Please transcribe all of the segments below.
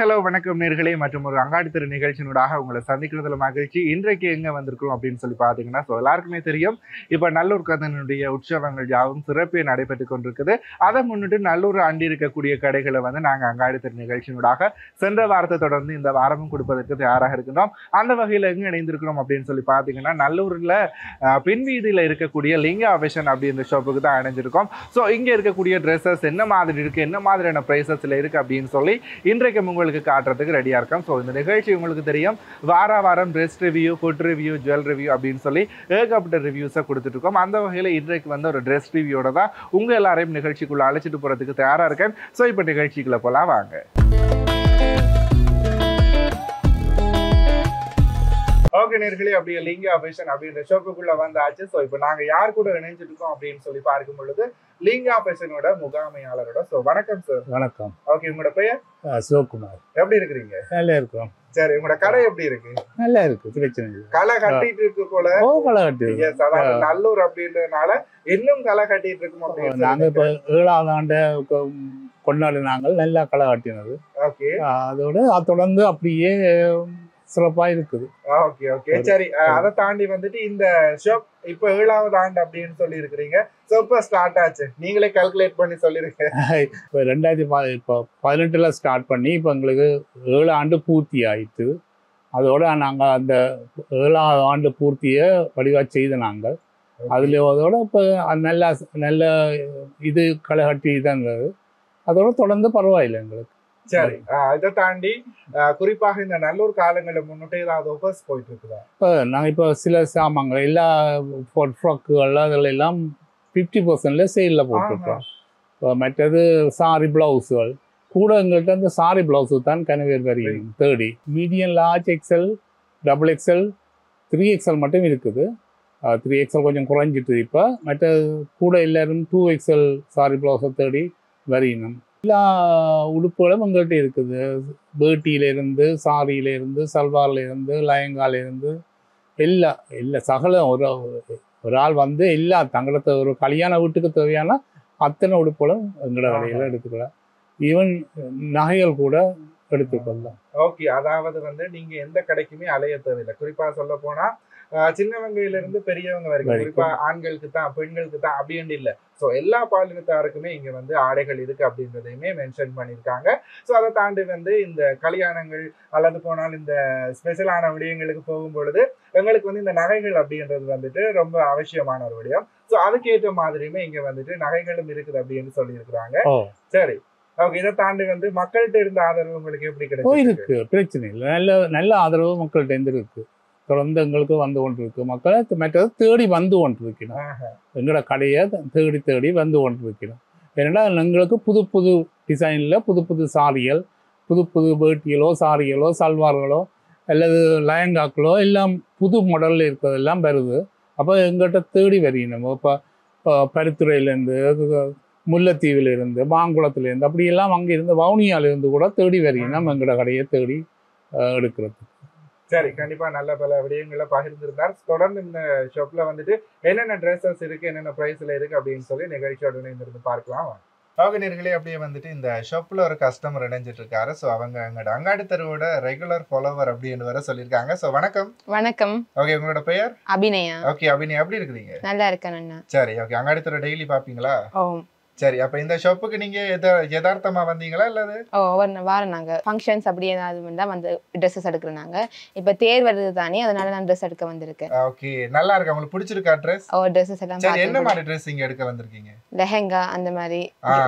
Hello வணக்கம் நேர்களே மற்றும் ஒரு அங்காடி திரு நிகழ்ச்சியினூடாக உங்களை சந்திக்கிறதுல மகிழ்ச்சி. இன்றைக்கு எங்க வந்திருக்கிறோம் அப்படின்னு சொல்லி பாத்தீங்கன்னா, எல்லாருக்குமே தெரியும், இப்ப நல்லூர் கந்தனுடைய உற்சவங்கள் யாவும் சிறப்பே நடைபெற்று கொண்டிருக்குது. அதை முன்னிட்டு நல்லூர் அண்டி இருக்கக்கூடிய கடைகளை வந்து நாங்க அங்காடி திரு நிகழ்ச்சியினூடாக சென்ற வாரத்தை தொடர்ந்து இந்த வாரமும் கொடுப்பதற்கு தயாராக இருக்கின்றோம். அந்த வகையில் எங்க இணைந்திருக்கிறோம் அப்படின்னு சொல்லி பாத்தீங்கன்னா, நல்லூர்ல பின்வீதியில இருக்கக்கூடிய லிங்கா ஃபேஷன் அப்படின்ற ஷாப்புக்கு தான் இணைஞ்சிருக்கோம். ஸோ இங்க இருக்கக்கூடிய ட்ரெஸ்ஸஸ் என்ன மாதிரி இருக்கு, என்ன மாதிரியான பிரைசஸ்ல இருக்கு அப்படின்னு சொல்லி இன்றைக்கு உங்களுக்கு காட்டுறதுக்கு ரெடியா இருக்கும். ஸோ இந்த நிகழ்ச்சி உங்களுக்கு தெரியும், வாரம் dress review, food review, jewel review அப்படின்னு சொல்லி ஏகப்பட்ட ரிவ்யூஸை கொடுத்துட்டு இருக்கோம். அந்த வகையில் இன்றைக்கு வந்து ஒரு ட்ரெஸ் ரிவ்யூட தான் உங்க எல்லாரையும் நிகழ்ச்சிக்குள்ள அழைச்சிட்டு போறதுக்கு தயாரா இருக்கேன். ஸோ இப்போ நிகழ்ச்சிக்குள்ள போலாம் வாங்க. ஓகே நேர்களே, அப்படியே லிங்கா ஃபேஷன் அப்படின்ற ஷாப்புக்குள்ள வந்தாச்சு. ஸோ இப்போ நாங்க யார் கூட இணைஞ்சிட்டு இருக்கோம் அப்படின்னு சொல்லி பார்க்கும் பொழுது லிங்கா ஃபேஷனோட முகாமையாளரோட. ஸோ வணக்கம் சார். வணக்கம். ஓகே, உங்களோட பெயர்? சிவகுமார். எப்படி இருக்கிறீங்க? நல்லா இருக்கும். சரி, உங்களோட கடை எப்படி இருக்கு? நல்லா இருக்கு, பிரச்சனை இல்லை. களை கட்டிட்டு இருக்கு போல. களை கட்டி நல்லூர் அப்படின்றதுனால இன்னும் களை கட்டிட்டு இருக்கும் அப்படின்னு நாங்க இப்ப 7வது ஆண்டு கொண்டாடினாங்க, நல்லா களை கட்டினது. ஓகே, அதோட தொடர்ந்து அப்படியே சிறப்பா இருக்குது. ஓகே ஓகே சரி, அதை தாண்டி வந்துட்டு இந்த ஷாப் இப்ப 7வது ஆண்டு அப்படின்னு சொல்லி இருக்கிறீங்க. ஸோ இப்போ ஸ்டார்ட் ஆச்சு, நீங்களே கால்குலேட் பண்ணி சொல்லிருங்க. இப்போ 2018 ஸ்டார்ட் பண்ணி இப்போ எங்களுக்கு 7 ஆண்டு பூர்த்தி ஆயிட்டு, அதோட நாங்கள் அந்த 7வது ஆண்டு பூர்த்தியை வடிவா செய்த நாங்கள். அதுல அதோட இப்போ நல்ல நல்ல இது களை கட்டி தான் இருந்தது. அதோட தொடர்ந்து பரவாயில்லை எங்களுக்கு. சரி, இதை தாண்டி குறிப்பாக இந்த நல்லூர் காலங்களை முன்னிட்டு ஏதாவது ஆஃபர்ஸ் போயிட்டு இருக்குதா? இப்போ நாங்கள் இப்போ சில சாமான்கள் எல்லா ஃப்ராக்குகள் அதெல்லாம் 50% சேலில் போட்டிருக்கோம். இப்போ மற்றது சாரி பிளவுஸுகள் கூட எங்கள்கிட்ட அந்த சாரி பிளவுஸு தான் கனவேர் வரி தேடி medium, large, XL, double XL, 3XL மட்டும் இருக்குது. 3XL கொஞ்சம் குறைஞ்சிட்டு. இப்போ மற்ற கூட எல்லாரும் 2XL சாரி பிளவுஸை தேடி வரையணும். எல்லா உடுப்புகளும் எங்கள்கிட்ட இருக்குது. பேட்டியிலேருந்து, சாரியிலேருந்து, சல்வார்லேருந்து, லயங்காலேருந்து எல்லா சகல ஒரு ஆள் வந்து எல்லா தங்களத்தை ஒரு கல்யாண வீட்டுக்கு தேவையான அத்தனை உடுப்புகளும் எங்களோட கடையில் எடுத்துக்கலாம். ஈவன் நகைகள் கூட எடுத்துக்கொள்ளலாம். ஓகே, அதாவது வந்து நீங்க எந்த கடைக்குமே அலைய தேவையில்லை. குறிப்பா சொல்ல போனா சின்னவங்கையில இருந்து பெரியவங்க வரைக்கும், குறிப்பா ஆண்களுக்கு தான் பெண்களுக்கு தான் அப்படின்னு இல்லை. ஸோ எல்லா பாலினத்தாருக்குமே இங்க வந்து ஆடைகள் இருக்கு அப்படின்றதையுமே மென்ஷன் பண்ணியிருக்காங்க. ஸோ அதை தாண்டி வந்து இந்த கல்யாணங்கள் அல்லது போனால் இந்த ஸ்பெஷலான விடயங்களுக்கு போகும் பொழுது எங்களுக்கு வந்து இந்த நகைகள் அப்படின்றது வந்துட்டு ரொம்ப அவசியமான ஒரு விடயம். ஸோ அதுக்கேற்ற மாதிரியுமே இங்க வந்துட்டு நகைகளும் இருக்குது அப்படின்னு சொல்லியிருக்கிறாங்க. சரி, ஓகே, இதை தாண்டி வந்து மக்கள்கிட்ட இருந்த ஆதரவு உங்களுக்கு எப்படி கிடைக்கும்? பிரச்சனை இல்லை, நல்ல ஆதரவு மக்கள்கிட்ட இருந்து இருக்கு. தொடர்ந்து எங்களுக்கு வந்து கொண்டு இருக்கு. மக்களை மற்றது தேடி வந்து கொண்டு இருக்கணும். எங்களோட கடையை தேடி வந்து கொண்டு இருக்கணும். ஏன்னா எங்களுக்கு புது புது டிசைனில் புது புது சாரிகள், புது புது பேட்டிகளோ, சாரிகளோ, சல்வார்களோ அல்லது லயங்காக்களோ எல்லாம் புது மாடலில் இருக்கிறதெல்லாம் வருது. அப்போ எங்கள்கிட்ட தேடி வரையணும். இப்போ பருத்துறையிலேருந்து, முல்லைத்தீவிலேருந்து, மாங்குளத்துலேருந்து அப்படியெல்லாம் அங்கே இருந்து வவுனியாவிலேருந்து கூட தேடி வரையணும் எங்களோட கடையை தேடி எடுக்கிறது. சரி, கண்டிப்பா நல்ல பல விடயங்களை பகிர்ந்திருந்தார். தொடர்ந்து இந்த ஷாப்ல வந்துட்டு என்னென்ன ட்ரெஸ்ஸஸ் இருக்கு, என்னென்ன பிரைஸ்ல இருக்கு அப்படின்னு சொல்லி நிகழ்ச்சியோட இருந்து பார்க்கலாம். நேயர்களே, அப்படியே வந்துட்டு இந்த ஷாப்ல ஒரு கஸ்டமர் இணைஞ்சிட்டு இருக்காரு. ஸோ அவங்க எங்களோட அங்காடி தெருவோட ரெகுலர் ஃபாலோவர் அப்படின்னு வர சொல்லியிருக்காங்க. ஸோ வணக்கம். வணக்கம். ஓகே, உங்களோட பெயர்? அபிநயா. ஓகே அபிநயா, எப்படி இருக்கிறீங்க? நல்லா இருக்கேன். சரி, ஓகே, அங்காடி தெரு டெய்லி பாப்பீங்களா? சரி, அப்ப இந்த ஷாப்புக்கு நீங்க யதார்த்தமா வந்தீங்களா இல்லது? ஒவ்வொரு வாரம் நாங்க ஃபங்க்ஷன்ஸ் அப்படி ஏதாவது வந்தா வந்து ட்ரெஸ்ஸஸ் எடுக்கிறோம். இப்ப தேர் வருது தானே, அதனால நான் ட்ரெஸ் எடுக்க வந்திருக்கேன். ஓகே, நல்லா இருக்கு. உங்களுக்கு பிடிச்சிருக்கா ட்ரெஸ்? ட்ரெஸ்ஸஸ் எல்லாம். சரி, என்ன மாதிரி ட்ரெஸ் இங்க எடுக்க வந்திருக்கீங்க? லெஹங்கா அந்த மாதிரி,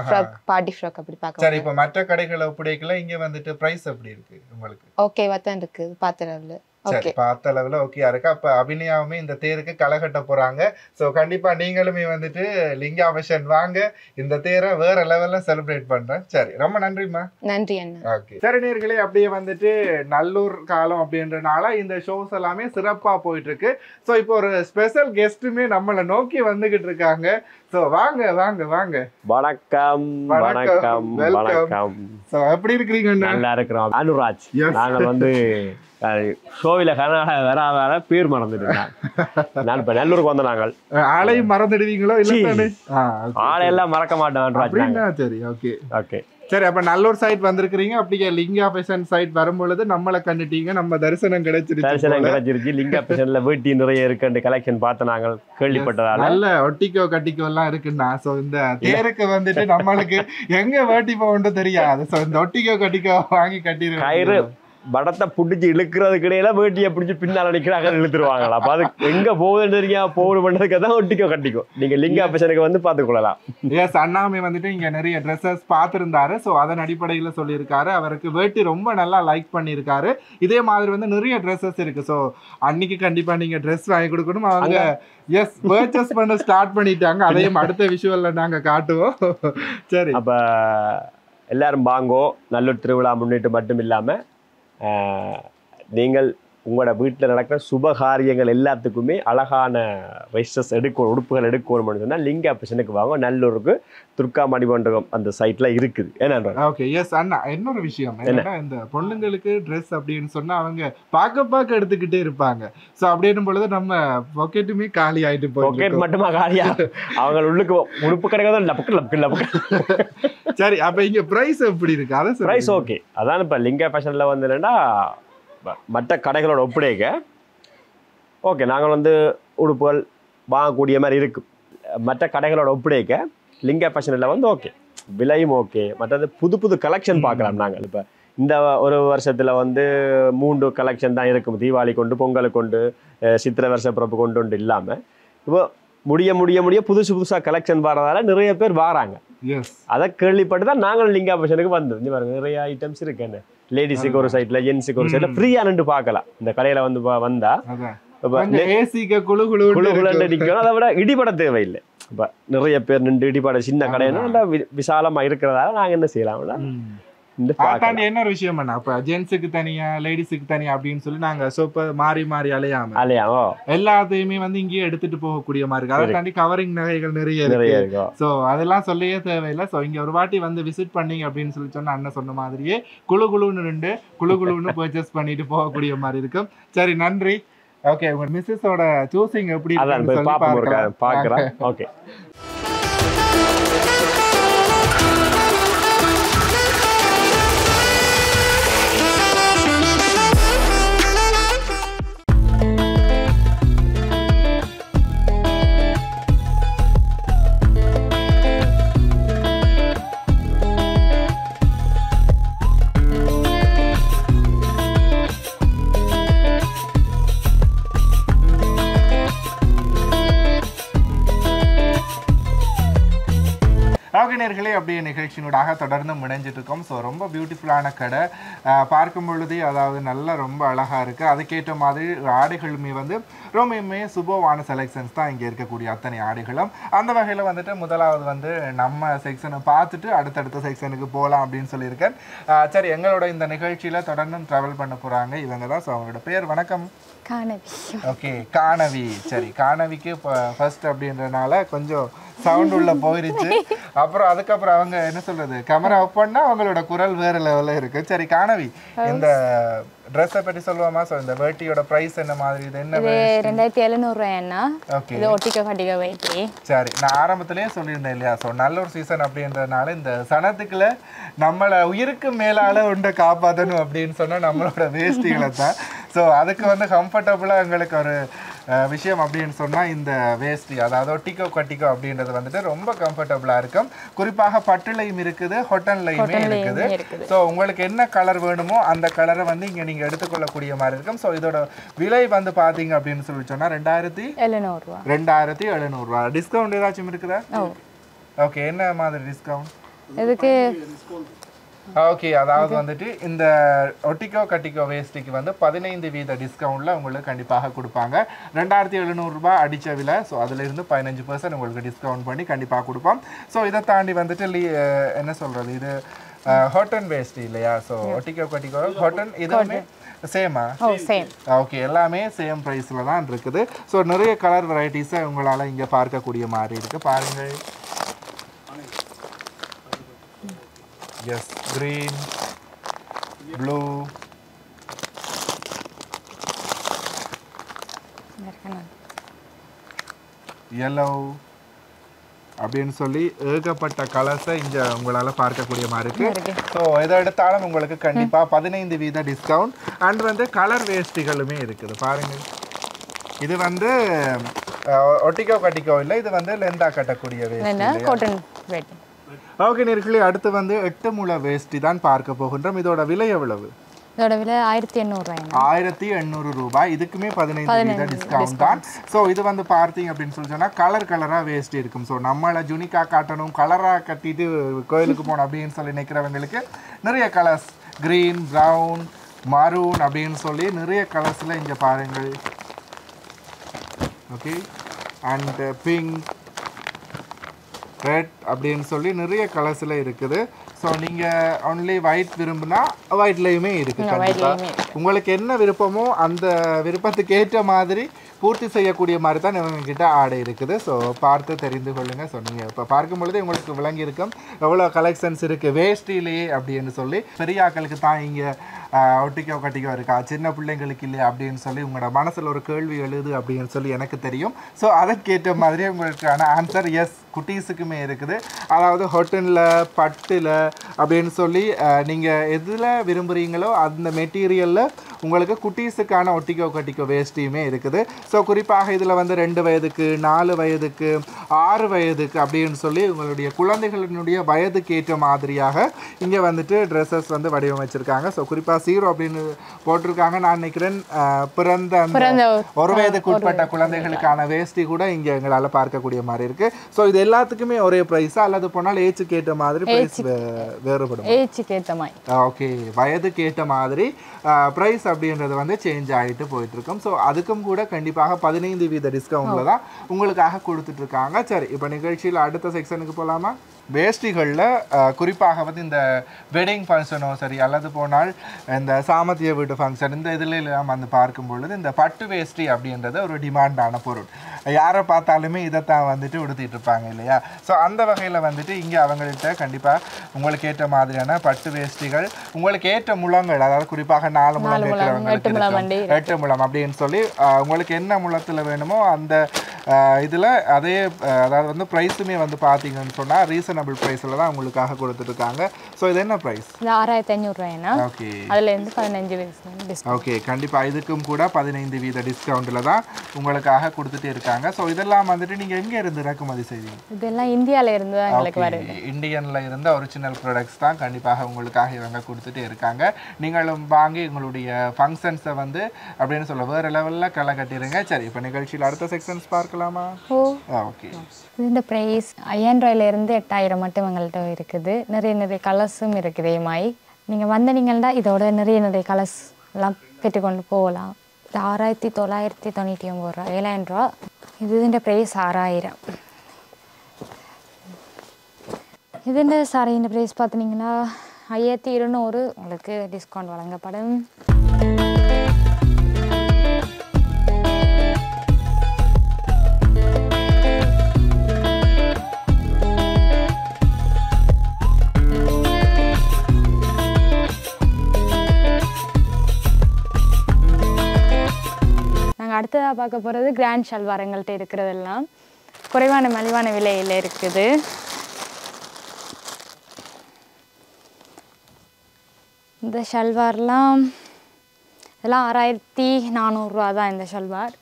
ஃப்ராக், பார்ட்டி ஃப்ராக் அப்படி பார்க்க. சரி, இப்ப மற்ற கடைகளை ஒப்பிடைக்கல இங்க வந்துட்டு பிரைஸ் எப்படி இருக்கு உங்களுக்கு? ஓகேவா தான் இருக்கு பாத்திரம்ல. சரி, பார்த்த அளவுல ஓகேயா இருக்கு. அப்ப அபிநயாவுமே இந்த தேருக்கு களை கட்ட போறாங்க. சோ கண்டிப்பா நீங்களுமே வந்துட்டு லிங்கா ஃபேஷன் வாங்க, இந்த தேரை வேற லெவல்ல செலிப்ரேட் பண்றேன். சரி, ரொம்ப நன்றிம்மா. நன்றி அண்ணா. ஓகே, சரி நேயர்களே, அப்படியே வந்துட்டு நல்லூர் காலம் அப்படின்றனால இந்த ஷோஸ் எல்லாமே சிறப்பா போயிட்டு இருக்கு. ஸோ இப்போ ஒரு ஸ்பெஷல் கெஸ்ட்டுமே நம்மளை நோக்கி வந்துகிட்டு இருக்காங்க. ஸோ வாங்க வாங்க வாங்க. வணக்கம் வணக்கம் வணக்கம். ஸோ எப்படி இருக்கிறீங்க? நல்லா இருக்கிறோம். அனுராஜ். நாங்கள் வந்து ஷோவில் கர்நாடகா வர பேர் மறந்துட்டேன். நான் இப்போ நல்லூருக்கு வந்த நாங்கள் ஆளையும் மறந்துடுவீங்களோ இல்லை? ஆளையெல்லாம் மறக்க மாட்டேன். சரி, ஓகே ஓகே. சரி, அப்ப நல்லூர் சைட் வந்திருக்கிறீங்க. அப்படியே லிங்கா ஃபேஷன் சைட் வரும்பொழுது நம்மளை கண்டுட்டீங்க, நம்ம தரிசனம் கிடைச்சிருச்சு. லிங்கா ஃபேஷன்ல வீட்டி நிறைய இருக்கு கலெக்ஷன் பார்த்து நாங்கள் கேள்விப்பட்டதால நல்ல ஒட்டிக்கோ கட்டிக்கோ எல்லாம் இருக்குன்னா. சோ இந்த தேருக்கு வந்துட்டு நம்மளுக்கு எங்க வேட்டி போகணும் தெரியாது. சோ இந்த ஒட்டிக்கோ கட்டிக்கோ வாங்கி கட்டிடுவோம். படத்தை பிடிச்சி இழுக்கிறதுக்கு இடையில வேட்டியை பிடிச்சி பின்னால் அடிக்கிறாங்க, இழுத்துருவாங்களா? அப்ப அது எங்க போகுதுன்னு தெரியா போகுது பண்றதுக்கு தான் ஒட்டிக்கோ கட்டிக்கோ. நீங்க லிங்கா ஃபேஷனுக்கு வந்து பார்த்துக்கொள்ளலாம். எஸ், அண்ணாமே வந்துட்டு இங்க நிறைய ட்ரெஸ்ஸஸ் பார்த்துருந்தாரு. ஸோ அதன் அடிப்படையில் சொல்லியிருக்காரு. அவருக்கு வேட்டி ரொம்ப நல்லா லைக் பண்ணியிருக்காரு. இதே மாதிரி வந்து நிறைய ட்ரெஸ்ஸஸ் இருக்கு. ஸோ அன்னைக்கு கண்டிப்பா நீங்க ட்ரெஸ் வாங்கி கொடுக்கணும். அவங்க எஸ் பர்ச்சேஸ் பண்ண ஸ்டார்ட் பண்ணிட்டாங்க. அதையும் அடுத்த விஷுவல்ல நாங்க காட்டுவோம். சரி, அப்ப எல்லாரும் வாங்கோ. நல்லூர் திருவிழா முன்னிட்டு மட்டும் இல்லாம நீங்கள் உங்களோட வீட்டில் நடக்கிற சுபகாரியங்கள் எல்லாத்துக்குமே அழகான ட்ரெஸ்ஸஸ் எடுக்கணும், உடுப்புகள் எடுக்கணும்னு சொன்னால் லிங்கா ஃபேஷனுக்கு வாங்க. நல்லூருக்கு துர்கா மணிமண்டபம் அந்த சைட்ல இருக்குது. ஏன்னா ஓகே. எஸ் அண்ணா, இன்னொரு விஷயம் என்னன்னா, இந்த பொண்ணுங்களுக்கு ட்ரெஸ் அப்படின்னு சொன்னா அவங்க பார்க்க எடுத்துக்கிட்டே இருப்பாங்க. ஸோ அப்படின்னும் பொழுது நம்ம பாக்கெட்டுமே காலி ஆயிட்டு போய் பாக்கெட் மட்டுமா காலியா? அவங்க உள்ளுக்கு உடுப்பு கிடைக்காத லப்புக்கு. சரி, அப்ப இங்க பிரைஸ் எப்படி இருக்கு? அதான் பிரைஸ் ஓகே. அதான் இப்ப லிங்கா ஃபேஷன்ல வந்து என்னன்னா மற்ற கடைகளோட ஒப்படைக்க ஓகே, நாங்கள் வந்து உடுப்புகள் வாங்கக்கூடிய மாதிரி இருக்கும். மற்ற கடைகளோட ஒப்படைக்க லிங்கா ஃபேஷனில் வந்து ஓகே, விலையும் ஓகே. மற்றது புது கலெக்ஷன் பார்க்கலாம். நாங்கள் இப்போ இந்த ஒரு வருஷத்தில் வந்து 3 கலெக்ஷன் தான் இருக்கும். தீபாவளி கொண்டு, பொங்கலுக்கு கொண்டு, சித்திரை வருஷ பிறப்பு கொண்டு இல்லாமல் இப்போ முடிய புதுசாக கலெக்ஷன் வர்றதால நிறைய பேர் வராங்க. அதை கேள்விப்பட்டு தான் நாங்கள் லிங்கா ஃபேஷனுக்கு வந்தோம். இங்கே பாருங்க, நிறைய ஐட்டம்ஸ் இருக்கு. என்ன லேடிஸுக்கு ஒரு சைட்ல, ஜென்ஸுக்கு ஒரு சைட்ல ஃப்ரீயா நின்று பார்க்கலாம். இந்த கடையில வந்து வந்தா நிற்கணும். அதை விட இடிபட தேவையில்லை. இப்போ நிறைய பேர் நின்று இடிபட சின்ன கடையினா விசாலமா இருக்கிறதால நாங்க என்ன செய்யலாம்னா என்ன விஷயம் பண்ண அப்ப ஜென்ஸுக்கு தனியா லேடிஸுக்கு தனியா அப்படின்னு சொல்லி நாங்க சோப்ப மாறி அலையாம எல்லாத்தையுமே வந்து இங்கேயே எடுத்துட்டு போகக்கூடிய மாதிரி இருக்கு. அதை தாண்டி கவரிங் நகைகள் நிறைய இருக்கு. சோ அதெல்லாம் சொல்லவே தேவையில்லை. சோ இங்க ஒரு வாட்டி வந்து விசிட் பண்ணீங்க அப்படின்னு சொல்லி சொன்னா அண்ணன் சொன்ன மாதிரியே குழுன்னு பர்ச்சேஸ் பண்ணிட்டு போகக்கூடிய மாதிரி இருக்கும். சரி, நன்றி. ஓகே, உங்க மிஸ்ஸஸோட சூசிங் எப்படி பாக்குறேன். ஓகே, நேயர்களே, அப்படியே நிகழ்ச்சியினூடாக தொடர்ந்து இணைஞ்சிட்டு இருக்கோம். ஸோ ரொம்ப பியூட்டிஃபுல்லான கடை பார்க்கும் பொழுதே, அதாவது நல்லா ரொம்ப அழகாக இருக்குது. அதுக்கேற்ற மாதிரி ஆடைகளுமே வந்து ரொம்பவுமே சுபவான செலெக்ஷன்ஸ் தான் இங்கே இருக்கக்கூடிய அத்தனை ஆடைகளும். அந்த வகையில் வந்துட்டு முதலாவது வந்து நம்ம செக்ஷனை பார்த்துட்டு அடுத்தடுத்த செக்ஷனுக்கு போகலாம் அப்படின்னு சொல்லியிருக்கேன். சரி, எங்களோட இந்த நிகழ்ச்சியில் தொடர்ந்து ட்ராவல் பண்ண போகிறாங்க இவங்க தான். ஸோ அவங்களோட பேர் வணக்கம். ஓகே, காணவி. சரி, காணவிக்கு இப்போ ஃபர்ஸ்ட் அப்படின்றனால கொஞ்சம் சவுண்ட் உள்ள போயிருச்சு. அப்புறம் அதுக்கப்புறம் அவங்க என்ன சொல்றது, கேமரா ஆஃப் பண்ணா அவங்களோட குரல் வேற லெவல்ல இருக்கு. சரி காணவி, இந்த ட்ரெஸ்ஸை பற்றி சொல்லுவாமா? ஸோ இந்த வேட்டியோட ப்ரைஸ் என்ன மாதிரி? இது என்ன? 2700 ரூபாய்ண்ணா. இது ஒட்டிக்க கட்டிக்க வேட்டி. சரி, நான் ஆரம்பத்திலேயே சொல்லியிருந்தேன் இல்லையா, ஸோ நல்லூர் சீசன் அப்படின்றதுனால இந்த சனத்துக்குள்ள நம்மளை உயிருக்கு மேலால உண்டை காப்பாற்றணும் அப்படின்னு சொன்னால் நம்மளோட வேஷ்டிகளை தான். ஸோ அதுக்கு வந்து கம்ஃபர்டபுளாக எங்களுக்கு ஒரு விஷயம் அப்படின்னு சொன்னால் இந்த வேஷ்டி, அதாவது ஒட்டிக்கோ கட்டிக்கோ அப்படின்றது வந்துட்டு ரொம்ப கம்ஃபர்டபுளாக இருக்கும். குறிப்பாக பட்டுலையும் இருக்குது, ஹொட்டன்லையுமே இருக்குது. ஸோ உங்களுக்கு என்ன கலர் வேணுமோ அந்த கலரை வந்து இங்கே நீங்கள் எடுத்துக்கொள்ளக்கூடிய மாதிரி இருக்கும். ஸோ இதோட விலை வந்து பார்த்தீங்க அப்படின்னு சொல்லி சொன்னால் 2700 ரூபா. 2700 ரூபா. டிஸ்கவுண்ட் ஏதாச்சும் இருக்குதா? ஓகே, என்ன மாதிரி டிஸ்கவுண்ட் இதுக்கு? ஓகே, அதாவது வந்துட்டு இந்த ஒட்டிக்கோ கட்டிக்கோ வேஸ்டிக்கு வந்து 15% டிஸ்கவுண்ட்ல உங்களுக்கு கண்டிப்பாக கொடுப்பாங்க. 2700 ரூபாய் அடிச்ச விலை. ஸோ அதுல இருந்து 15% உங்களுக்கு டிஸ்கவுண்ட் பண்ணி கண்டிப்பாக கொடுப்போம். ஸோ இதை தாண்டி வந்துட்டு என்ன சொல்றது, இது ஹாட்டன் வேஸ்டி இல்லையா? ஸோ ஒட்டிக்கோ கட்டிக்கோ ஹாட்டன் இதுவுமே சேமா? ஓகே, எல்லாமே சேம் ப்ரைஸில் தான் இருக்குது. ஸோ நிறைய கலர் வெரைட்டிஸை உங்களால் இங்கே பார்க்கக்கூடிய மாதிரி இருக்குது. பாருங்கள், எஸ், green, blue, yellow அப்படின்னு சொல்லி ஏகப்பட்ட கலர்ஸை இங்கே உங்களால் பார்க்கக்கூடிய மாதிரி இருக்கு. ஸோ எதை எடுத்தாலும் உங்களுக்கு கண்டிப்பாக 15% டிஸ்கவுண்ட். அண்ட் வந்து கலர் வேஷ்டிகளுமே இருக்குது பாருங்கள். இது வந்து ஒட்டிக்கோ கட்டிக்கோ இல்லை, இது வந்து லெந்தா கட்டக்கூடிய வேஷ்டி. ஓகே நேர்களே, அடுத்து வந்து 8 முழ வேஷ்டி தான் பார்க்க போகின்றோம். இதோட விலை எவ்வளவு? இதோட விலை 1800 1800 ரூபாய். இதுக்குமே 15% டிஸ்கவுண்ட் தான். ஸோ இது வந்து பார்த்தீங்க அப்படின்னு சொல்லி சொன்னால் கலராக வேஸ்ட் இருக்கும். ஸோ நம்மளை ஜுனிக்காக காட்டணும், கலராக கட்டிட்டு கோயிலுக்கு போகணும் அப்படின்னு சொல்லி நினைக்கிறவங்களுக்கு நிறைய கலர்ஸ், க்ரீன், ப்ரௌன், மரூன் அப்படின்னு சொல்லி நிறைய கலர்ஸில் இங்கே பாருங்கள். ஓகே, அண்ட் பிங்க், ரெட் அப்படின்னு சொல்லி நிறைய கலர்ஸில் இருக்குது. ஸோ நீங்கள் ஒன்லி ஒயிட் விரும்புனா ஒயிட்லேயுமே இருக்குது. கண்டிப்பாக உங்களுக்கு என்ன விருப்பமோ அந்த விருப்பத்துக்கு ஏற்ற மாதிரி பூர்த்தி செய்யக்கூடிய மாதிரி தான் இவங்ககிட்ட ஆடை இருக்குது. ஸோ பார்த்து தெரிந்து கொள்ளுங்கள். ஸோ நீங்கள் இப்போ பார்க்கும் பொழுது உங்களுக்கு விளங்கி இருக்கும் எவ்வளோ கலெக்ஷன்ஸ் இருக்குது வேஷ்டிலேயே அப்படின்னு சொல்லி. பெரிய ஆக்களுக்கு தான் இங்கே ஒட்டிக்கோ கட்டிக்கோ இருக்கா, சின்ன பிள்ளைங்களுக்கு இல்லையா அப்படின்னு சொல்லி உங்களோட மனசில் ஒரு கேள்வி எழுது அப்படின்னு சொல்லி எனக்கு தெரியும். ஸோ அதுக்கேற்ற மாதிரி உங்களுக்கான ஆன்சர் எஸ், குட்டீஸுக்குமே இருக்குது. அதாவது ஹொட்டனில், பட்டில் அப்படின்னு சொல்லி நீங்கள் எதில் விரும்புகிறீங்களோ அந்த மெட்டீரியலில் உங்களுக்கு குட்டீஸுக்கான ஒட்டிக்கோ கட்டிக்கோ வேஷ்டியுமே இருக்குது. ஸோ குறிப்பாக இதில் வந்து 2 வயதுக்கு, 4 வயதுக்கு, 6 வயதுக்கு அப்படின்னு சொல்லி உங்களுடைய குழந்தைகளினுடைய வயதுக்கு ஏற்ற மாதிரியாக இங்கே வந்துட்டு ட்ரெஸ்ஸஸ் வந்து வடிவமைச்சிருக்காங்க. ஸோ குறிப்பாக 0 அப்படின்னு போட்டிருக்காங்க. நான் நினைக்கிறேன் பிறந்த 1 வயதுக்கு உட்பட்ட குழந்தைகளுக்கான வேஷ்டி கூட இங்கே எங்களால் பார்க்கக்கூடிய மாதிரி இருக்குது. ஸோ இது எல்லாத்துக்குமே ஒரே ப்ரைஸா அல்லது போனால் ஏஜுக்கு ஏற்ற மாதிரி ப்ரைஸ் வேறுபடும்? ஏஜுக்கு ஏற்ற மாதிரி. ஓகே, வயதுக்கு ஏற்ற மாதிரி ப்ரைஸ் அப்படின்றது வந்து சேஞ்ச் ஆகிட்டு போயிட்டுருக்கும். ஸோ அதுக்கும் கூட கண்டிப்பாக 15% டிஸ்கவுண்டில் தான் உங்களுக்காக கொடுத்துட்ருக்காங்க. சரி, இப்போ நிகழ்ச்சியில் அடுத்த செக்ஷனுக்கு போகலாமா? வேஷ்டிகளில் குறிப்பாக வந்து இந்த வெட்டிங் ஃபங்க்ஷனோ சரி அல்லது போனால் இந்த சாமத்திய வீட்டு ஃபங்க்ஷன் இந்த இதிலெல்லாம் வந்து பார்க்கும் பொழுது இந்த பட்டு வேஷ்டி அப்படின்றது ஒரு டிமாண்டான பொருள். யாரை பார்த்தாலுமே இதைத்தான் வந்துட்டு உடுத்திட்டு இருப்பாங்க இல்லையா? ஸோ அந்த வகையில் வந்துட்டு இங்கே அவங்கள்ட்ட கண்டிப்பாக உங்களுக்கு ஏற்ற மாதிரியான பட்டு வேஷ்டிகள், உங்களுக்கு ஏற்ற முழங்கள், அதாவது குறிப்பாக 4 முழம் இருக்கிறவங்களுக்கு 8 முழம் அப்படின்னு சொல்லி உங்களுக்கு என்ன முழத்தில் வேணுமோ அந்த இதில் அதே, அதாவது வந்து ப்ரைஸுமே வந்து பார்த்தீங்கன்னு சொன்னால் ரீசனபிள் ப்ரைஸில் தான் உங்களுக்காக கொடுத்துருக்காங்க. ஸோ இது என்ன ப்ரைஸ்? 6500. ஓகே, அதுலேருந்து 15% டிஸ்கவுண்ட். ஓகே, கண்டிப்பாக இதுக்கும் கூட 15% டிஸ்கவுண்ட்டில் தான் உங்களுக்காக கொடுத்துட்டே இருக்காங்க. ஸோ இதெல்லாம் வந்துட்டு நீங்கள் எங்கே இருந்து இறக்குமதி செய்வீங்க? இதெல்லாம் இந்தியாவில் இருந்து எங்களுக்கு வருது. இந்தியனில் இருந்த ஒரிஜினல் ப்ராடக்ட்ஸ் தான் கண்டிப்பாக உங்களுக்காக இவங்க கொடுத்துட்டே இருக்காங்க. நீங்களும் வாங்கி உங்களுடைய ஃபங்க்ஷன்ஸை வந்து அப்படின்னு சொல்ல வேறு லெவலில் களை கட்டிடுங்க. சரி, இப்போ நிகழ்ச்சியில் அடுத்த செக்ஷன்ஸ் பார்க்கலாமா? ஓகே, இந்த ப்ரைஸ் 5000 8000 மட்டும் எங்கள்கிட்ட இருக்குது. நிறைய கலர்ஸும் இருக்குது. மாதிரி நீங்கள் வந்தீங்கன்னா இதோட நிறைய கலர்ஸ் எல்லாம் பெற்றுக்கொண்டு போகலாம். இது 6999 ரூபா, 7000 ரூபா. இதுன்ற ப்ரைஸ் 6000. இதுன்ற சாரியின் ப்ரைஸ் பார்த்தீங்கன்னா 5200 உங்களுக்கு டிஸ்கவுண்ட் வழங்கப்படும். அடுத்ததாக பார்க்க போகிறது கிராண்ட் ஷல்வார். எங்கள்கிட்ட இருக்கிறதெல்லாம் குறைவான மலிவான விலையில் இருக்குது. இந்த ஷல்வார்லாம் இதெல்லாம் 6400 ரூபா தான் இந்த ஷல்வார்.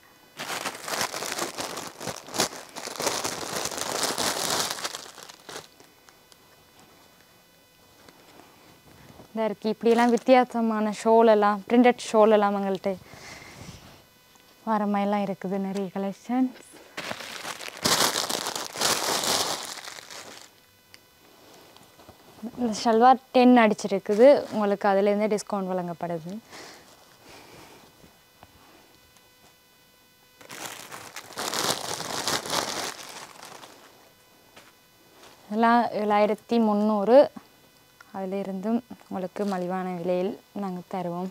இதாக இருக்குது. இப்படியெல்லாம் வித்தியாசமான ஷோலெல்லாம், பிரிண்டட் ஷோலெல்லாம் எங்கள்கிட்ட வர மாதிரிலாம் இருக்குது நிறைய கலெக்ஷன்ஸ். இந்த ஷல்வார் 10 அடிச்சிருக்குது. உங்களுக்கு அதுலேருந்தே டிஸ்கவுண்ட் வழங்கப்படுது. இதெல்லாம் 7300. அதிலிருந்தும் உங்களுக்கு மலிவான விலையில் நாங்கள் தருவோம்.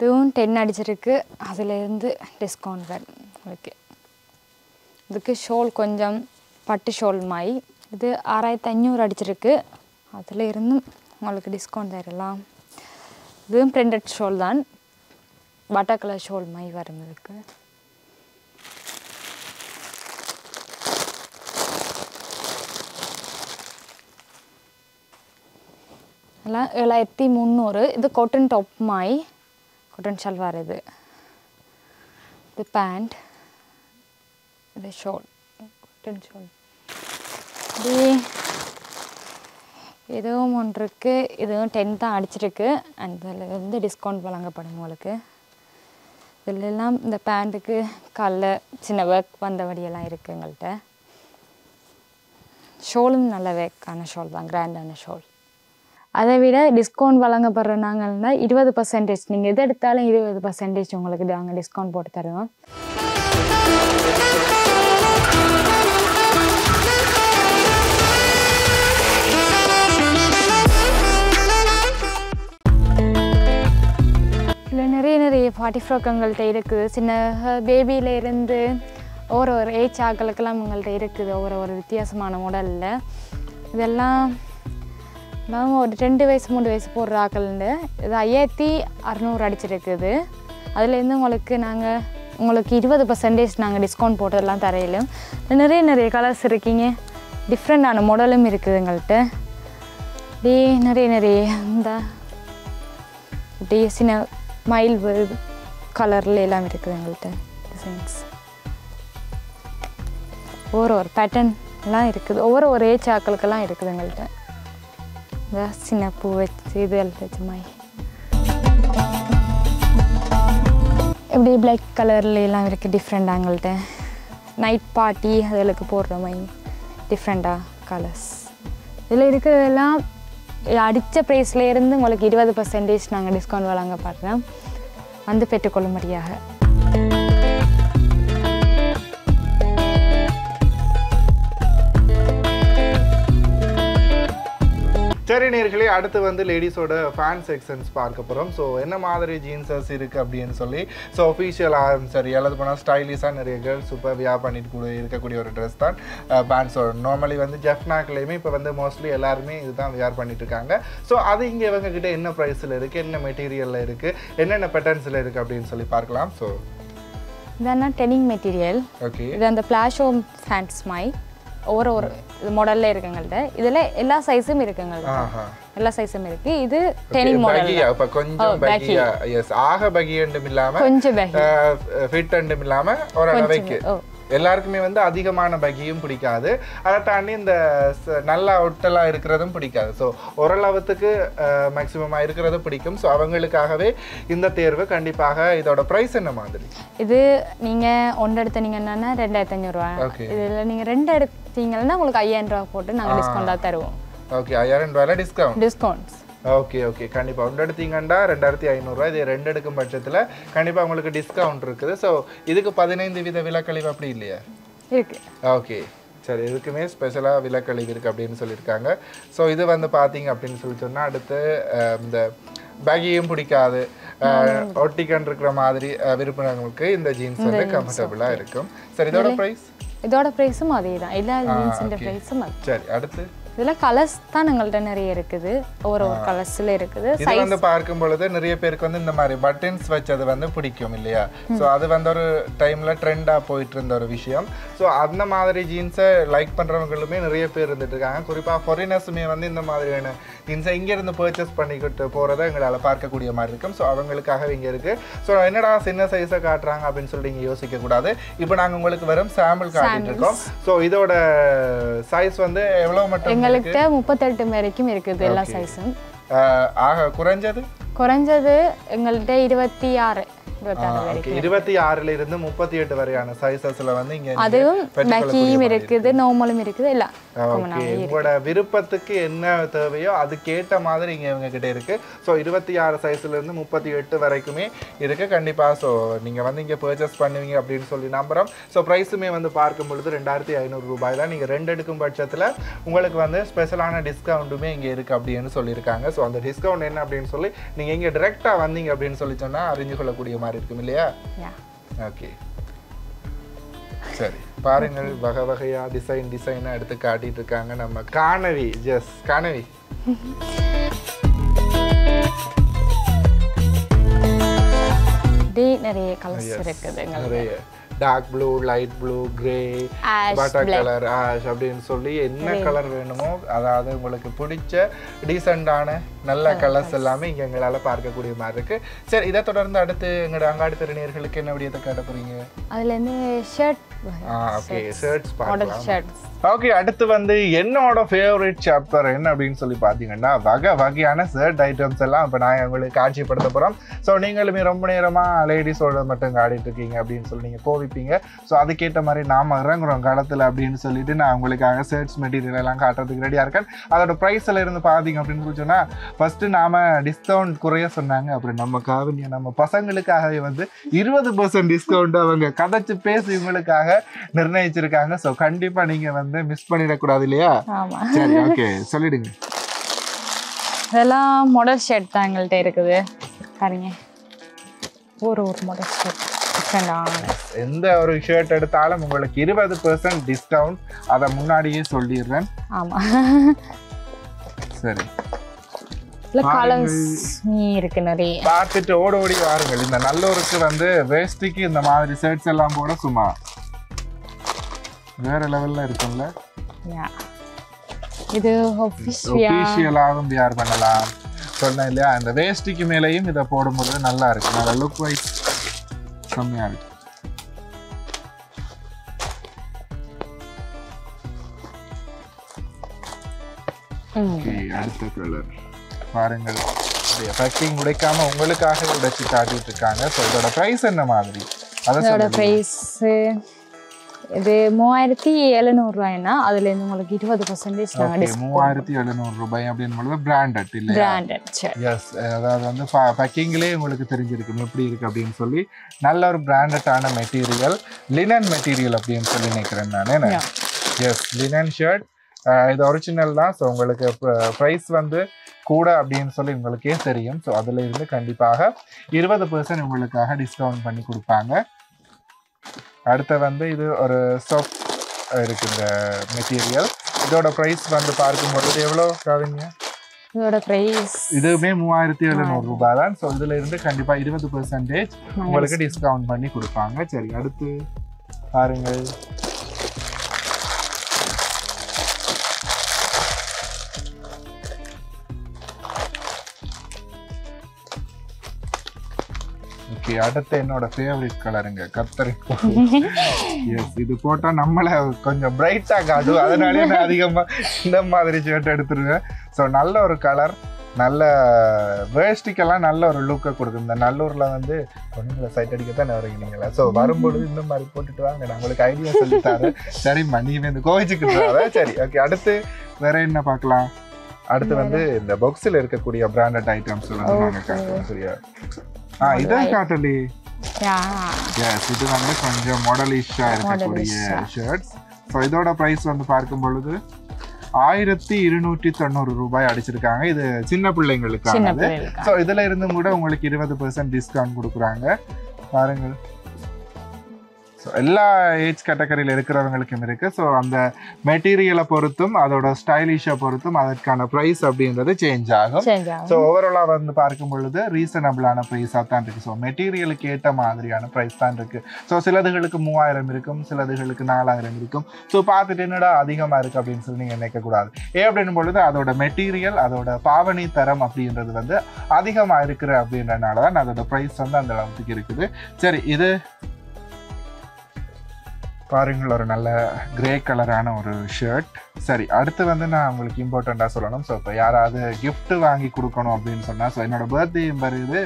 இதுவும் 10 அடிச்சிருக்கு. அதிலேருந்து டிஸ்கவுண்ட் வரும் உங்களுக்கு. இதுக்கு ஷோல் கொஞ்சம் பட்டு ஷோல் மாதிரி. இது 6500 அடிச்சிருக்கு. அதில் இருந்தும் உங்களுக்கு டிஸ்கவுண்ட் தரலாம். இதுவும் பிரிண்டட் ஷோல் தான், பட்டர் கலர் ஷோல் மாதிரி வரும். இதுக்கு எல்லாம் 7300. இது காட்டன் டாப் மாதிரி காட்டன் ஷல்வார். இது பேண்ட், இது ஷோல், காட்டன் ஷோல். இது இதுவும் ஒன்று இருக்குது. இதுவும் 10 தான் அடிச்சிருக்கு. அண்ட் இதில் வந்து டிஸ்கவுண்ட் வழங்கப்படும் உங்களுக்கு. இதிலெல்லாம் இந்த பேண்ட்டுக்கு கல்ல சின்ன ஒர்க் வந்தபடியெல்லாம் இருக்குது எங்கள்கிட்ட. ஷோலும் நல்ல ஒர்க்கான ஷோல் தான், கிராண்டான ஷோல். அதை விட டிஸ்கவுண்ட் வழங்கப்படுற நாங்கள்னா 20%. நீங்கள் எது எடுத்தாலும் 20% உங்களுக்கு நாங்கள் டிஸ்கவுண்ட் போட்டு தருவோம். இதில் நிறைய பார்ட்டி ஃப்ராக் எங்கள்கிட்ட இருக்குது. சின்ன பேபியிலேருந்து ஒரு ஏஜ் ஆக்களுக்கெல்லாம் எங்கள்கிட்ட இருக்குது. ஒரு வித்தியாசமான மாடலில். இதெல்லாம் நாங்கள் ஒரு 2 வயசு 3 வயசு போடுற ஆக்கள்ண்டு. இது 5600 அடிச்சிருக்குது. அதுலேருந்து உங்களுக்கு 20% நாங்கள் டிஸ்கவுண்ட் போட்டதெல்லாம் தரையிலும். நிறைய கலர்ஸ் இருக்கீங்க. டிஃப்ரெண்டான மாடலும் இருக்குது எங்கள்கிட்ட. இப்படி நிறைய இந்த இப்படி சின்ன மயில் கலரில் எல்லாம் இருக்குது எங்கள்கிட்ட டிசைன்ஸ். ஒரு பேட்டர்ன்லாம் இருக்குது. ஒவ்வொரு ஏஜ் ஆக்களுக்கெல்லாம் இருக்குது எங்கள்கிட்ட. சின்ன பூ வச்சு இது வச்ச மாதிரி இப்படி பிளாக் கலரில் எல்லாம் இருக்குது. டிஃப்ரெண்டாக எங்கள்கிட்ட நைட் பார்ட்டி அதுகளுக்கு போடுற மாதிரி டிஃப்ரெண்டாக கலர்ஸ். இதில் இருக்கிறதெல்லாம் அடித்த ப்ரைஸ்லேருந்து உங்களுக்கு 20% நாங்கள் டிஸ்கவுண்ட் வழங்கப்படுறோம். வந்து பெற்றுக்கொள்ளும்படியாக. சரி நேர்களே, அடுத்து வந்து லேடிஸோட ஃபேன் செக்ஷன்ஸ் பார்க்க போகிறோம். ஸோ என்ன மாதிரி ஜீன்ஸஸ் இருக்குது அப்படின்னு சொல்லி, ஸோ ஒஃபிஷியலாக சரி அல்லது போனால் ஸ்டைலிஷாக நிறைய கேர்ள்ஸ் சூப்பர் வியா பண்ணிட்டு கூட இருக்கக்கூடிய ஒரு ட்ரெஸ் தான் பேண்ட்ஸோட. நார்மலி வந்து ஜெஃப்னாக்லேயுமே இப்போ வந்து மோஸ்ட்லி எல்லாருமே இதுதான் வியர் பண்ணிட்டு இருக்காங்க. ஸோ அது இங்கே இவங்ககிட்ட என்ன ப்ரைஸில் இருக்குது, என்ன மெட்டீரியலில் இருக்குது, என்னென்ன பேட்டர்ன்ஸில் இருக்குது அப்படின்னு சொல்லி பார்க்கலாம். ஸோ இதெல்லாம் டெனிங் மெட்டீரியல். ஓகே, இது அந்த பிளாஷோ ஃபேண்ட்ஸ் மாதிரி ஒரு மாடல்ல இருக்குங்கள்ட்ட. இதுல எல்லா சைஸும் இருக்குங்கள்ட்ட. எல்லா சைஸும் இருக்கு. இது டெனிங் மாடல். அப்ப கொஞ்சம் பகியா, எஸ், ஆக பகியண்டும் இல்லாம கொஞ்சம் பகி ஃபிட் அண்டும் இல்லாம ஒரு அளவுக்கு. எல்லாருக்குமே வந்து அதிகமான பகியும் பிடிக்காது. அதை தாண்டி இந்த நல்லா ஒட்டலாக இருக்கிறதும் பிடிக்காது. ஸோ ஓரளவுக்கு மேக்ஸிமமாக இருக்கிறது பிடிக்கும். ஸோ அவங்களுக்காகவே இந்த தேர்வு. கண்டிப்பாக இதோட ப்ரைஸ் என்ன மாதிரி? இது நீங்கள் ஒன்று எடுத்தீங்கன்னா 2500 ரூபா. இதில் நீங்கள் 2 எடுத்தீங்கன்னா உங்களுக்கு 5000 ரூபா போட்டு நாங்கள் டிஸ்கவுண்டாக தருவோம். ஓகே, 5000 ரூபாயில் டிஸ்கவுண்ட்ஸ். ஓகே கண்டிப்பாக ஒன்று எடுத்தீங்கன்னா 2500 ரூபா. இது 2 எடுக்கும் பட்சத்தில் கண்டிப்பாக உங்களுக்கு டிஸ்கவுண்ட் இருக்குது. ஸோ இதுக்கு 15% விலக்கழிவு அப்படி இல்லையா? இருக்கு. ஓகே சரி, இதுக்குமே ஸ்பெஷலாக விலக்கழிவு இருக்குது அப்படின்னு சொல்லியிருக்காங்க. ஸோ இது வந்து பார்த்தீங்க அப்படின்னு சொல்லி சொன்னால் அடுத்து இந்த பேகியும் பிடிக்காது, ஒட்டிக்கன் இருக்கிற மாதிரி விருப்பங்களுக்கு இந்த ஜீன்ஸ் வந்து கம்ஃபர்டபுளாக இருக்கும். சரி, இதோட ப்ரைஸ்? இதோட ப்ரைஸும் அதே தான். எல்லா ஜீன்ஸோட ப்ரைஸும் அது. சரி, அடுத்து இதில் கலர்ஸ் தான் எங்கள்கிட்ட நிறைய இருக்குது. ஒரு கலர்ஸில் இருக்குது. இது வந்து பார்க்கும் பொழுது நிறைய பேருக்கு வந்து இந்த மாதிரி பட்டன்ஸ் வச்சது வந்து பிடிக்கும் இல்லையா? ஸோ அது வந்து ஒரு டைமில் ட்ரெண்டாக போயிட்டு இருந்த ஒரு விஷயம். ஸோ அந்த மாதிரி ஜீன்ஸை லைக் பண்ணுறவங்களுமே நிறைய பேர் இருந்துட்டு இருக்காங்க. குறிப்பாக ஃபாரினர்ஸுமே வந்து இந்த மாதிரியான ஜீன்ஸை இங்கேருந்து பர்ச்சேஸ் பண்ணிக்கிட்டு போகிறத எங்களால் பார்க்கக்கூடிய மாதிரி இருக்கும். ஸோ அவங்களுக்காக இங்கே இருக்குது. ஸோ என்னடா சின்ன சைஸை காட்டுறாங்க அப்படின்னு சொல்லி நீங்கள் யோசிக்கக்கூடாது. இப்போ நாங்கள் உங்களுக்கு வெறும் சாம்பிள் காட்டிட்டு இருக்கோம். ஸோ இதோட சைஸ் வந்து எவ்வளோ மட்டும்? எங்கள்கிட்ட 38 வரைக்கும் இருக்குது எல்லா சைஸும். ஆக குறைஞ்சது எங்கள்கிட்ட 26 26 இருந்து 38 வரையான சைஸஸ்ல வந்து இங்க அதுவும் பேக்கியும் இருக்குது, நார்மலும் இருக்குது. எல்லாம் உங்களோட விருப்பத்துக்கு என்ன தேவையோ அதுக்கேற்ற மாதிரி இங்க இவங்க கிட்ட இருக்கு. ஸோ 26 சைஸ்ல இருந்து 38 வரைக்குமே இருக்கு கண்டிப்பா. ஸோ நீங்க வந்து இங்க பர்ச்சேஸ் பண்ணுவீங்க அப்படின்னு சொல்லி நம்புறோம். ஸோ ப்ரைஸுமே வந்து பார்க்கும் பொழுது 2500 ரூபாய் தான். நீங்க 2 எடுக்கும் பட்சத்துல உங்களுக்கு வந்து ஸ்பெஷலான டிஸ்கவுண்ட்டுமே இங்க இருக்கு அப்படின்னு சொல்லியிருக்காங்க. ஸோ அந்த டிஸ்கவுண்ட் என்ன அப்படின்னு சொல்லி நீங்க இங்க டைரக்டா வந்தீங்க அப்படின்னு சொல்லி சொன்னா அறிஞ்சு கொள்ளக்கூடிய மாதிரி இருக்கும் இல்லையா? ஓகே, சரி பாருங்கள், வகை வகையா டிசைனா எடுத்து காட்டிட்டு இருக்காங்க நம்ம காணவி. காணவி நிறைய கலர்ஸ் இருக்குது. நிறைய dark blue, light blue, grey, butter colour, ash அப்படின்னு சொல்லி என்ன கலர் வேணுமோ, அதாவது உங்களுக்கு பிடிச்ச டீசெண்டான நல்ல கலர்ஸ் எல்லாமே இங்கே எங்களால் பார்க்கக்கூடிய மாதிரி இருக்கு. சரி, இதை தொடர்ந்து அடுத்து எங்களோட அங்காடி திறனியர்களுக்கு என்ன விடயத்தை காட்ட போறீங்க? அதுலேருந்து ஷர்ட். ஓகே, ஷர்ட்ஸ் பார்க்கலாம். ஓகே, அடுத்து வந்து என்னோட ஃபேவரட் சாப்டர் என்ன அப்படின்னு சொல்லி பார்த்தீங்கன்னா வகையான ஷர்ட் ஐட்டம்ஸ் எல்லாம் இப்போ நான் உங்களுக்கு காட்சிப்படுத்த போகிறோம். ஸோ நீங்களுமே ரொம்ப நேரமாக லேடிஸோட மட்டும் ஆடிட்டு இருக்கீங்க அப்படின்னு சொல்லி நீங்கள் கோவிப்பீங்க. ஸோ அதுக்கேற்ற மாதிரி நாம் இறங்குறோம் காலத்தில் அப்படின்னு சொல்லிட்டு நான் உங்களுக்காக ஷர்ட்ஸ் மெட்டீரியல் எல்லாம் காட்டுறதுக்கு ரெடியாக இருக்கேன். அதோட ப்ரைஸில் இருந்து பார்த்தீங்க அப்படின்னு சொல்லி சொன்னால் ஃபஸ்ட்டு நாம் டிஸ்கவுண்ட் குறைய சொன்னாங்க. அப்புறம் நம்ம காவினியா நம்ம பசங்களுக்காகவே வந்து 20% டிஸ்கவுண்ட் அவங்க கதைச்சு பேசி இவங்களுக்காக நிர்ணயிச்சிருக்காங்க. ஸோ கண்டிப்பாக நீங்கள் வந்து மிஸ் பண்ணிடக்கூடாது இல்லையா? ஆமாம். சரி, ஓகே, சொல்லிடுங்க. இதெல்லாம் மாடல் ஷர்ட் தான் எங்கள்கிட்ட இருக்குது. பாருங்க, ஒரு மாடல் ஷர்ட் எந்த ஒரு ஷர்ட் எடுத்தாலும் உங்களுக்கு 20% டிஸ்கவுண்ட். அதை முன்னாடியே சொல்லிடுறேன். ஆமாம். சரி, கலர்ஸ் இருக்கு நிறைய. பார்த்துட்டு ஓடி வாருங்கள். இந்த நல்லூருக்கு வந்து வேஸ்டிக்கு இந்த மாதிரி ஷர்ட்ஸ் எல்லாம் போட சும்மா வேற லெவல்ல இருக்கும்ல. இது ஒபிஷியலாகவும் வியர் பண்ணலாம். சொன்னேன் இல்லையா, இந்த வேஸ்டிக்கு மேலேயும் இதை போடும்போது நல்லா இருக்கு. நல்ல லுக் வைஸ் செம்மையா இருக்கு. அடுத்த கலர் பாருங்கள். பேக்கிங் உடைக்காம உங்களுக்காக உடைச்சு காட்டிட்டு இருக்காங்க. ஸோ இதோட ப்ரைஸ் என்ன மாதிரி? அதோட ப்ரைஸ் இது 3700 ரூபாய்னா அதுலேருந்து உங்களுக்கு 20% 3700 ரூபாய் அப்படின்னு பிராண்டட் இல்லை? பிராண்டட். எஸ், அதாவது வந்து பேக்கிங்லேயே உங்களுக்கு தெரிஞ்சிருக்கும் எப்படி இருக்கு அப்படின்னு சொல்லி. நல்ல ஒரு பிராண்டடான மெட்டீரியல், லினன் மெட்டீரியல் அப்படின்னு சொல்லி நினைக்கிறேன் நான். Yes, linen shirt. இது ஒரிஜினல் தான். ஸோ உங்களுக்கு ப்ரைஸ் வந்து கூட அப்படின்னு சொல்லி உங்களுக்கே தெரியும். ஸோ அதில் இருந்து கண்டிப்பாக 20% உங்களுக்காக டிஸ்கவுண்ட் பண்ணி கொடுப்பாங்க. அடுத்து வந்து இது ஒரு சாஃப்ட் இருக்கு இந்த மெட்டீரியல். இதோட ப்ரைஸ் வந்து பார்க்கும்போது எவ்வளோ காவிங்க? இதோட ப்ரைஸ் இதுவுமே 3700 ரூபாய் தான். ஸோ இதுல இருந்து கண்டிப்பாக 20% உங்களுக்கு டிஸ்கவுண்ட் பண்ணி கொடுப்பாங்க. சரி, அடுத்து பாருங்கள். ஓகே, அடுத்து என்னோட ஃபேவரட் கலருங்க கத்தரி. எஸ், இது போட்டா நம்மள கொஞ்சம் பிரைட்டா காட்டும். அதனாலே நான் அதிகமா இந்த மாதிரி ஷர்ட் எடுத்துருவேன். ஸோ நல்ல ஒரு கலர், நல்ல வேஷ்டிக்கெல்லாம் நல்ல ஒரு லுக்கை கொடுக்கும். இந்த நல்லூர்ல வந்து பொண்ணுங்களை சைட் அடிக்கத்தான் வரீங்களா? ஸோ வரும்பொழுது இந்த மாதிரி போட்டுட்டு வாங்க, நான் உங்களுக்கு ஐடியா சொல்லித்தாரு. சரிம்மா, நீங்க இந்த கோவிச்சுக்கிட்டு. சரி, ஓகே, அடுத்து வேற என்ன பார்க்கலாம்? அடுத்து வந்து இந்த பாக்ஸில் இருக்கக்கூடிய பிராண்டட் ஐட்டம்ஸ் வந்து நாங்க காட்டுவோம். சரியா? இதான் காட்டலி. எஸ், இது வந்து கொஞ்சம் மாடலிஷா இருக்கக்கூடிய ஷர்ட்ஸ். ஸோ இதோட ப்ரைஸ் வந்து பார்க்கும் பொழுது 1290 ரூபாய் அடிச்சிருக்காங்க. இது சின்ன பிள்ளைங்களுக்கானது. ஸோ இதுல இருந்தும் கூட உங்களுக்கு 20% டிஸ்கவுண்ட் கொடுக்குறாங்க. பாருங்கள், ஸோ எல்லா ஏஜ் கேட்டகரியில் இருக்கிறவங்களுக்கும் இருக்கு. ஸோ அந்த மெட்டீரியலை பொறுத்தும் அதோட ஸ்டைலிஷை பொறுத்தும் அதற்கான ப்ரைஸ் அப்படின்றது சேஞ்ச் ஆகும். ஸோ ஓவராலாக வந்து பார்க்கும் பொழுது ரீசனபிளான ப்ரைஸாக தான் இருக்கு. ஸோ மெட்டீரியலுக்கு ஏற்ற மாதிரியான ப்ரைஸ் தான் இருக்கு. ஸோ சிலதுகளுக்கு 3000 இருக்கும், சிலதுகளுக்கு 4000 இருக்கும். ஸோ பார்த்துட்டு என்னடா அதிகமாக இருக்கு அப்படின்னு சொல்லி நீங்கள் நினைக்கக்கூடாது. அப்படின்னு பொழுது அதோட மெட்டீரியல், அதோட பாவனை தரம் அப்படின்றது வந்து அதிகமாக இருக்கிற அப்படின்றனால தான் அதோட ப்ரைஸ் வந்து அந்த அளவுக்கு இருக்குது. சரி, இது பாருங்கள், ஒரு நல்ல கிரே கலரான ஒரு ஷர்ட். சரி, அடுத்து வந்து நான் உங்களுக்கு இம்பார்ட்டண்ட்டாக சொல்லணும். ஸோ இப்போ யாராவது கிஃப்ட் வாங்கி கொடுக்கணும் அப்படின்னு சொன்னால், ஸோ என்னோட பர்த்டே வருது,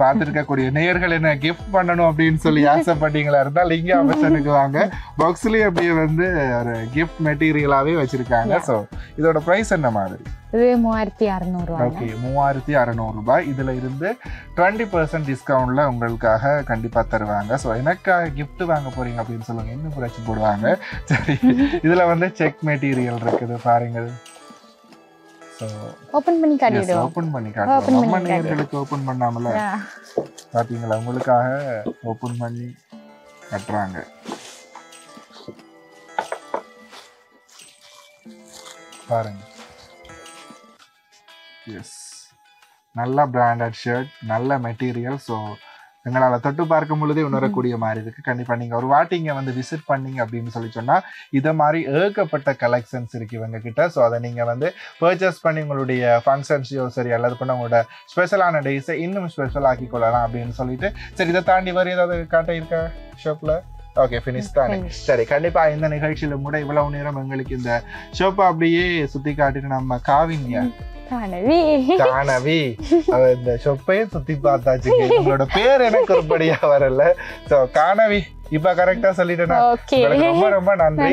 பார்த்துருக்கக்கூடிய நேயர்கள் என்ன கிஃப்ட் பண்ணணும் அப்படின்னு சொல்லி ஆசைப்பட்டீங்களா இருந்தால் லிங்கா அமேசானுக்கு வாங்க. பாக்ஸ்லேயே அப்படியே வந்து ஒரு கிஃப்ட் மெட்டீரியலாகவே வச்சுருக்காங்க. ஸோ இதோட ப்ரைஸ் என்ன மாதிரி? இது 3600. ஓகே, 3600 ரூபாய். இதில் இருந்து 20% டிஸ்கவுண்ட்ல உங்களுக்காக கண்டிப்பாக தருவாங்க. ஸோ எனக்காக கிஃப்ட் வாங்க போறீங்க அப்படின்னு சொல்லுவாங்க, இன்னும் குறைச்சி போடுவாங்க. சரி, இதில் வந்து செக் மெட்டீரியல் இருக்குது பாருங்கள். ஸோ ஓப்பன் பண்ணி காட்டிடுவோம். ஓப்பன் பண்ணி காட்டுவோம். நம்ம நேயர்களுக்கு ஓப்பன் பண்ணாமல பார்த்தீங்களா, உங்களுக்காக ஓப்பன் பண்ணி கட்டுறாங்க. பாருங்க. எஸ், நல்ல பிராண்டட் ஷர்ட், நல்ல மெட்டீரியல். ஸோ எங்களால் தொட்டு பார்க்கும் பொழுதே உணரக்கூடிய மாதிரி இருக்குது. கண்டிப்பாக நீங்கள் ஒரு வாட்டி இங்கே வந்து விசிட் பண்ணீங்க அப்படின்னு சொல்லி சொன்னால் இதை மாதிரி ஏகப்பட்ட கலெக்ஷன்ஸ் இருக்குது இவங்க கிட்ட. ஸோ அதை நீங்கள் வந்து பர்ச்சேஸ் பண்ணி உங்களுடைய ஃபங்க்ஷன்ஸையோ சரி அல்லது பண்ண உங்களோட ஸ்பெஷலான டேஸை இன்னும் ஸ்பெஷல் ஆக்கி கொள்ளலாம் அப்படின்னு சொல்லிட்டு. சரி, இதை தாண்டி வர ஏதாவது காட்ட இருக்கா ஷாப்பில்? ஓகே, ஃபினிஷ் தானே. சரி, கண்டிப்பாக இந்த நிகழ்ச்சியில் கூட இவ்வளவு நேரம் எங்களுக்கு இந்த ஷாப்பை அப்படியே சுற்றி காட்டிட்டு நம்ம காவிங்க காணவி இந்த ஷொப்பையும் சுத்தி பார்த்தாச்சு. உங்களோட பேர் எனக்கு ஒருபடியா வரல. சோ காணவி இப்ப கரெக்டா சொல்லிட்டேன்னா ரொம்ப ரொம்ப நன்றி.